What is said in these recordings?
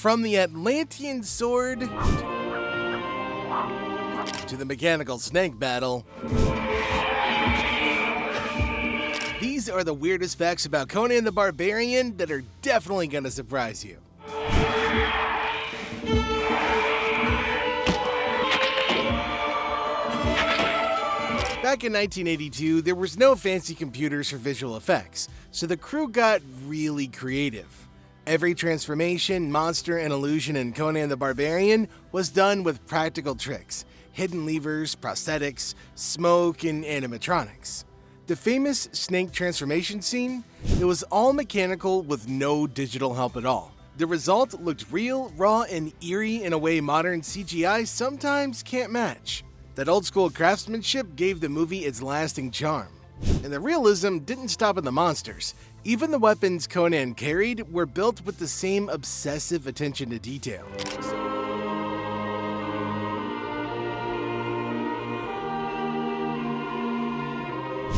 From the Atlantean sword to the mechanical snake battle, these are the weirdest facts about Conan the Barbarian that are definitely gonna surprise you. Back in 1982, there was no fancy computers for visual effects, so the crew got really creative. Every transformation, monster, and illusion in Conan the Barbarian was done with practical tricks, hidden levers, prosthetics, smoke, and animatronics. The famous snake transformation scene? It was all mechanical with no digital help at all. The result looked real, raw, and eerie in a way modern CGI sometimes can't match. That old-school craftsmanship gave the movie its lasting charm. And the realism didn't stop at the monsters. Even the weapons Conan carried were built with the same obsessive attention to detail.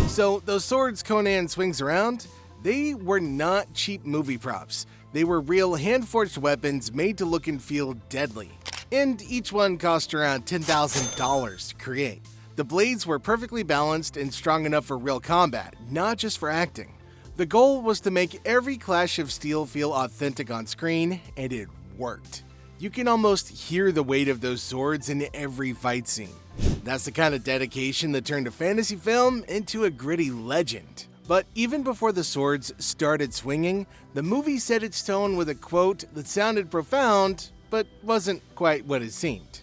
So those swords Conan swings around, they were not cheap movie props. They were real hand-forged weapons made to look and feel deadly. And each one cost around $10,000 to create. The blades were perfectly balanced and strong enough for real combat, not just for acting. The goal was to make every clash of steel feel authentic on screen, and it worked. You can almost hear the weight of those swords in every fight scene. That's the kind of dedication that turned a fantasy film into a gritty legend. But even before the swords started swinging, the movie set its tone with a quote that sounded profound, but wasn't quite what it seemed.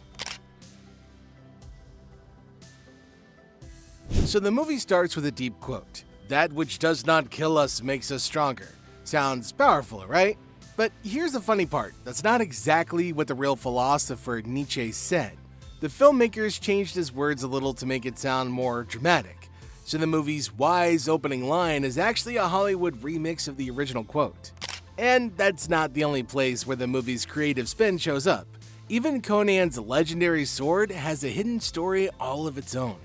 So the movie starts with a deep quote. "That which does not kill us makes us stronger." Sounds powerful, right? But here's the funny part. That's not exactly what the real philosopher Nietzsche said. The filmmakers changed his words a little to make it sound more dramatic. So the movie's wise opening line is actually a Hollywood remix of the original quote. And that's not the only place where the movie's creative spin shows up. Even Conan's legendary sword has a hidden story all of its own.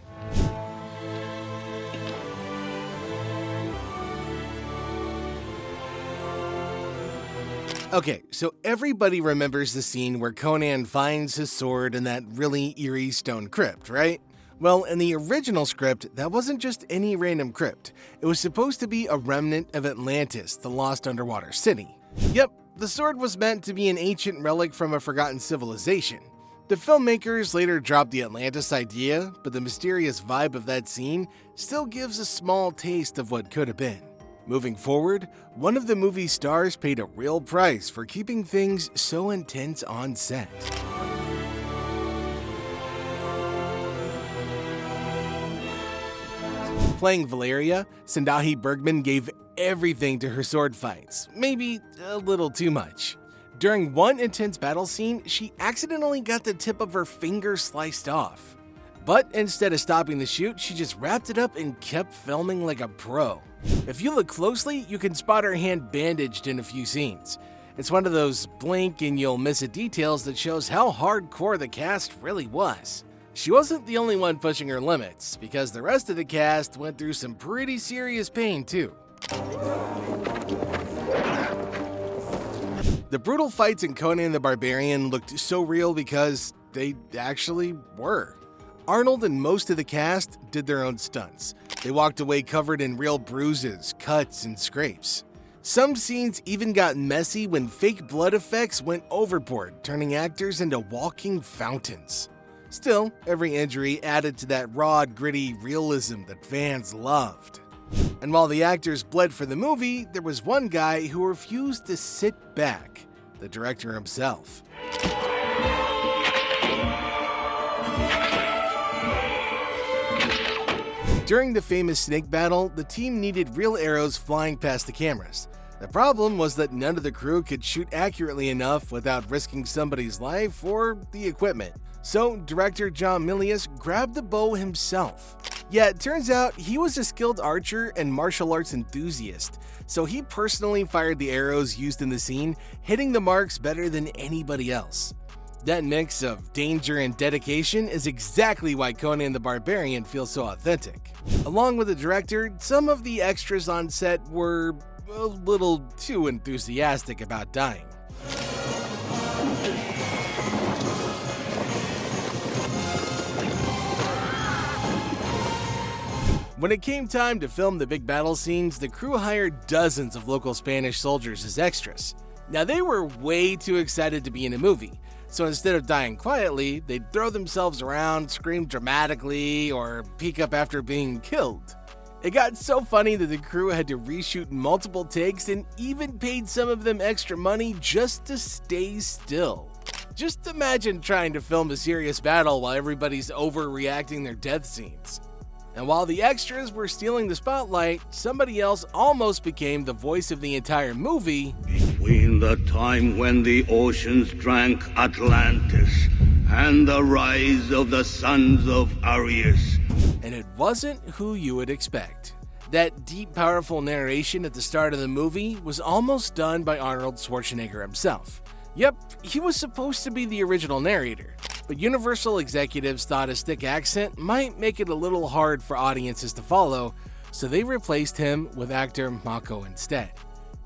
Okay, so everybody remembers the scene where Conan finds his sword in that really eerie stone crypt, right? Well, in the original script, that wasn't just any random crypt. It was supposed to be a remnant of Atlantis, the lost underwater city. Yep, the sword was meant to be an ancient relic from a forgotten civilization. The filmmakers later dropped the Atlantis idea, but the mysterious vibe of that scene still gives a small taste of what could have been. Moving forward, one of the movie's stars paid a real price for keeping things so intense on set. Playing Valeria, Sandahi Bergman gave everything to her sword fights, maybe a little too much. During one intense battle scene, she accidentally got the tip of her finger sliced off. But instead of stopping the shoot, she just wrapped it up and kept filming like a pro. If you look closely, you can spot her hand bandaged in a few scenes. It's one of those blink and you'll miss it details that shows how hardcore the cast really was. She wasn't the only one pushing her limits, because the rest of the cast went through some pretty serious pain too. The brutal fights in Conan the Barbarian looked so real because they actually were. Arnold and most of the cast did their own stunts. They walked away covered in real bruises, cuts, and scrapes. Some scenes even got messy when fake blood effects went overboard, turning actors into walking fountains. Still, every injury added to that raw, gritty realism that fans loved. And while the actors bled for the movie, there was one guy who refused to sit back, the director himself. During the famous snake battle, the team needed real arrows flying past the cameras. The problem was that none of the crew could shoot accurately enough without risking somebody's life or the equipment. So director John Milius grabbed the bow himself. Yeah, it turns out he was a skilled archer and martial arts enthusiast, so he personally fired the arrows used in the scene, hitting the marks better than anybody else. That mix of danger and dedication is exactly why Conan the Barbarian feels so authentic. Along with the director, some of the extras on set were a little too enthusiastic about dying. When it came time to film the big battle scenes, the crew hired dozens of local Spanish soldiers as extras. Now, they were way too excited to be in a movie, so instead of dying quietly, they'd throw themselves around, scream dramatically, or peek up after being killed. It got so funny that the crew had to reshoot multiple takes and even paid some of them extra money just to stay still. Just imagine trying to film a serious battle while everybody's overreacting their death scenes. And while the extras were stealing the spotlight, somebody else almost became the voice of the entire movie. Between the time when the oceans drank Atlantis and the rise of the sons of Arius. And it wasn't who you would expect. That deep, powerful narration at the start of the movie was almost done by Arnold Schwarzenegger himself. Yep, he was supposed to be the original narrator, but Universal executives thought his thick accent might make it a little hard for audiences to follow, so they replaced him with actor Mako instead.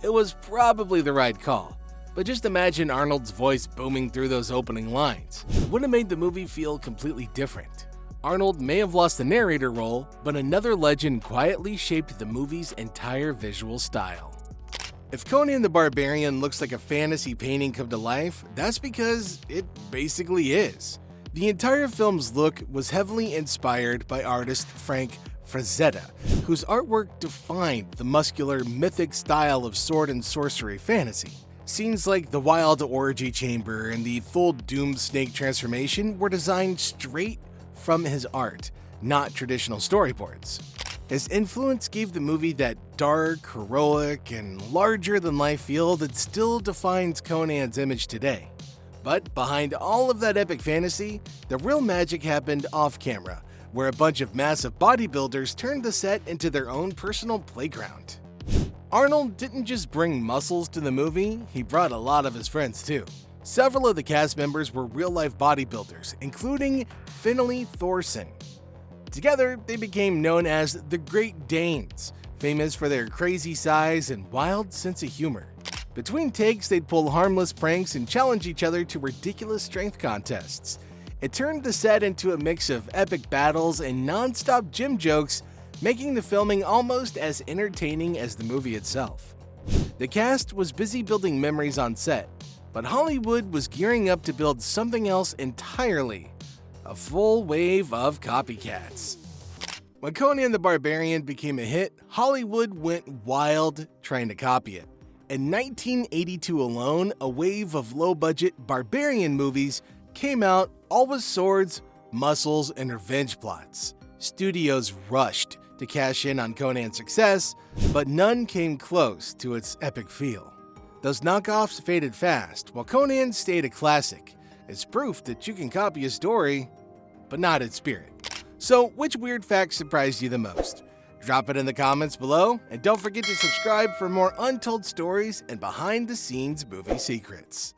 It was probably the right call, but just imagine Arnold's voice booming through those opening lines. It would have made the movie feel completely different. Arnold may have lost the narrator role, but another legend quietly shaped the movie's entire visual style. If Conan the Barbarian looks like a fantasy painting come to life, that's because it basically is. The entire film's look was heavily inspired by artist Frank Frazetta, whose artwork defined the muscular, mythic style of sword-and-sorcery fantasy. Scenes like the wild orgy chamber and the full doomed snake transformation were designed straight from his art, not traditional storyboards. His influence gave the movie that dark, heroic, and larger-than-life feel that still defines Conan's image today. But behind all of that epic fantasy, the real magic happened off-camera, where a bunch of massive bodybuilders turned the set into their own personal playground. Arnold didn't just bring muscles to the movie, he brought a lot of his friends too. Several of the cast members were real-life bodybuilders, including Finley Thorson. Together, they became known as the Great Danes, famous for their crazy size and wild sense of humor. Between takes, they'd pull harmless pranks and challenge each other to ridiculous strength contests. It turned the set into a mix of epic battles and non-stop gym jokes, making the filming almost as entertaining as the movie itself. The cast was busy building memories on set, but Hollywood was gearing up to build something else entirely. A full wave of copycats. When Conan the Barbarian became a hit, Hollywood went wild trying to copy it. In 1982 alone, a wave of low-budget barbarian movies came out, all with swords, muscles, and revenge plots. Studios rushed to cash in on Conan's success, but none came close to its epic feel. Those knockoffs faded fast, while Conan stayed a classic. It's proof that you can copy a story, but not its spirit. So, which weird fact surprised you the most? Drop it in the comments below, and don't forget to subscribe for more untold stories and behind-the-scenes movie secrets.